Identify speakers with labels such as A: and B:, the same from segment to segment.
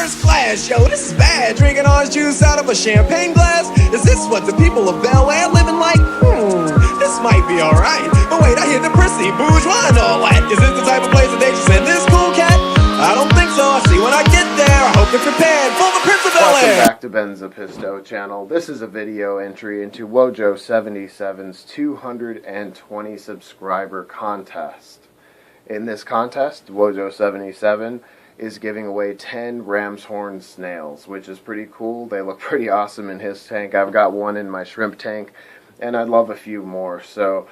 A: first class. Yo, this is bad. Drinking orange juice out of a champagne glass. Is this what the people of Bel Air living like? This might be alright. But wait, I hear the prissy bourgeois and all that. Is this the type of place that they should send this cool cat? I don't think so. I'll see when I get there. I hope you're prepared for the Prince of Bel Air.
B: Welcome back to Ben's Episto channel. This is a video entry into Wojo 77's 220 subscriber contest. In this contest, Wojo 77 is giving away 10 Ramshorn Snails, which is pretty cool. They look pretty awesome in his tank. I've got one in my shrimp tank, and I'd love a few more. So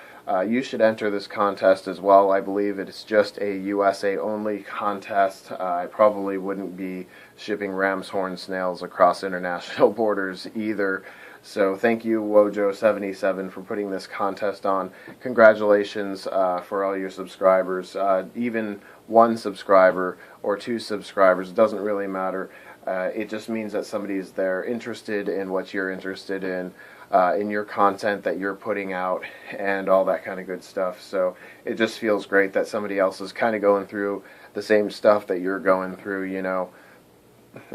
B: you should enter this contest as well. I believe it's just a USA only contest. I probably wouldn't be shipping Ramshorn Snails across international borders either. So thank you, Wojo77, for putting this contest on. Congratulations for all your subscribers. Even one subscriber or two subscribers, it doesn't really matter. It just means that somebody's there interested in what you're interested in your content that you're putting out and all that kind of good stuff. So it just feels great that somebody else is kind of going through the same stuff that you're going through, you know.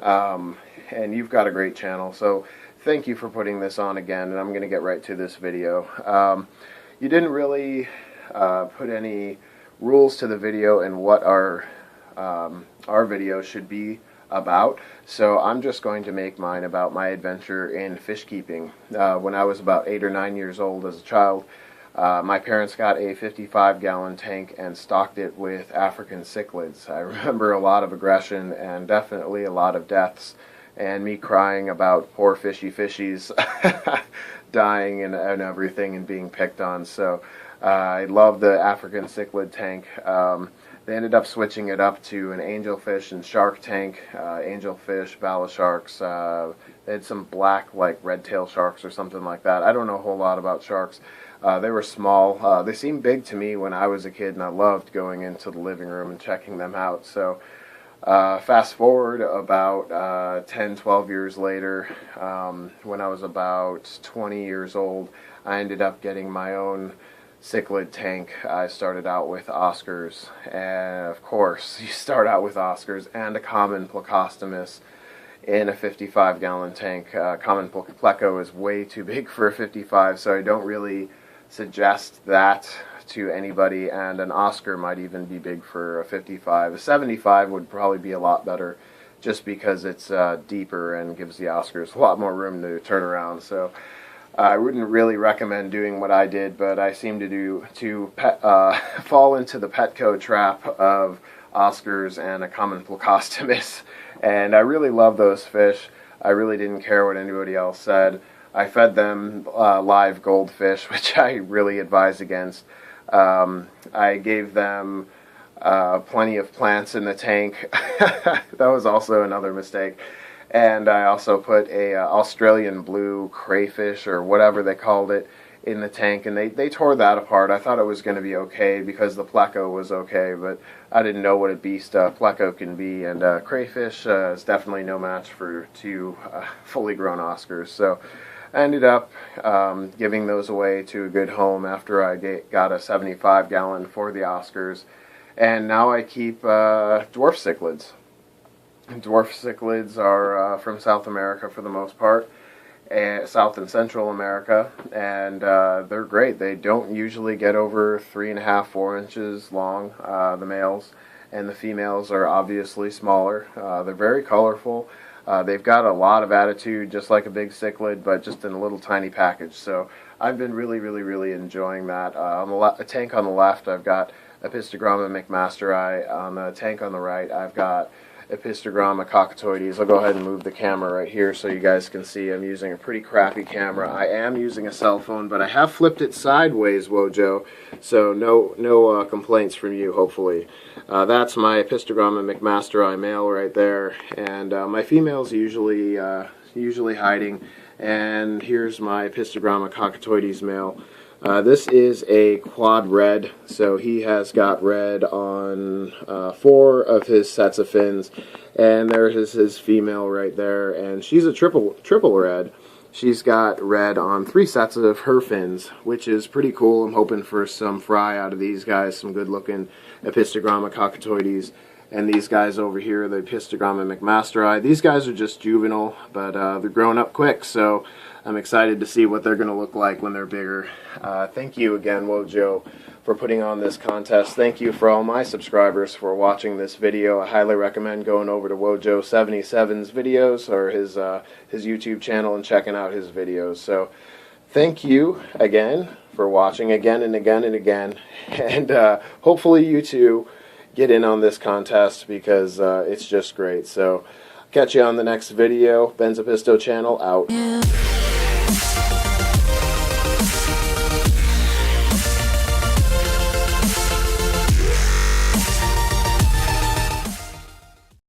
B: And you've got a great channel. So thank you for putting this on again, and I'm going to get right to this video. You didn't really put any rules to the video and what our video should be about, so I'm just going to make mine about my adventure in fish keeping. When I was about 8 or 9 years old as a child, my parents got a 55-gallon tank and stocked it with African cichlids. I remember a lot of aggression and definitely a lot of deaths, and me crying about poor fishies dying and everything and being picked on. So I love the African cichlid tank. They ended up switching it up to an angelfish and shark tank. Angelfish, bala sharks. They had some black, like red-tail sharks or something like that. I don't know a whole lot about sharks. They were small. They seemed big to me when I was a kid, and I loved going into the living room and checking them out. So fast forward about 10, 12 years later, when I was about 20 years old, I ended up getting my own cichlid tank. I started out with Oscars, and of course you start out with Oscars and a common plecostomus in a 55-gallon tank. Common pleco is way too big for a 55, so I don't really suggest that to anybody, and an Oscar might even be big for a 55. A 75 would probably be a lot better, just because it's deeper and gives the Oscars a lot more room to turn around. So I wouldn't really recommend doing what I did, but I seem to fall into the Petco trap of Oscars and a common plecostomus, and I really love those fish. I really didn't care what anybody else said. I fed them live goldfish, which I really advise against. I gave them plenty of plants in the tank. That was also another mistake. And I also put a Australian blue crayfish, or whatever they called it, in the tank, and they tore that apart. I thought it was going to be okay because the pleco was okay, but I didn't know what a beast pleco can be, and crayfish is definitely no match for two fully grown Oscars. So I ended up giving those away to a good home after I got a 75-gallon for the Oscars, and now I keep dwarf cichlids. Dwarf cichlids are from South America for the most part, South and Central America, and they're great. They don't usually get over 3.5, 4 inches long, the males, and the females are obviously smaller. They're very colorful. They've got a lot of attitude, just like a big cichlid, but just in a little tiny package. So I've been really enjoying that. On the tank on the left, I've got Epistogramma mcmasteri. On the tank on the right, I've got Epistogramma cockatoides. I'll go ahead and move the camera right here so you guys can see I'm using a pretty crappy camera. I am using a cell phone, but I have flipped it sideways, Wojo, so no complaints from you, hopefully. That's my Epistogramma mcmasteri male right there, and my female's usually hiding. And here's my Epistogramma cockatoides male. This is a quad red, so he has got red on 4 of his sets of fins, and there's his female right there, and she's a triple red. She's got red on 3 sets of her fins, which is pretty cool. I'm hoping for some fry out of these guys, some good looking Epistogramma cockatoides. And these guys over here, the Pistogram and McMasteri, these guys are just juvenile, but they're growing up quick, so I'm excited to see what they're going to look like when they're bigger. Thank you again, Wojo, for putting on this contest. Thank you for all my subscribers for watching this video. I highly recommend going over to Wojo77's videos, or his YouTube channel, and checking out his videos. So thank you again for watching again and again and again, and hopefully you too get in on this contest, because it's just great. So catch you on the next video. Benzapisto channel out.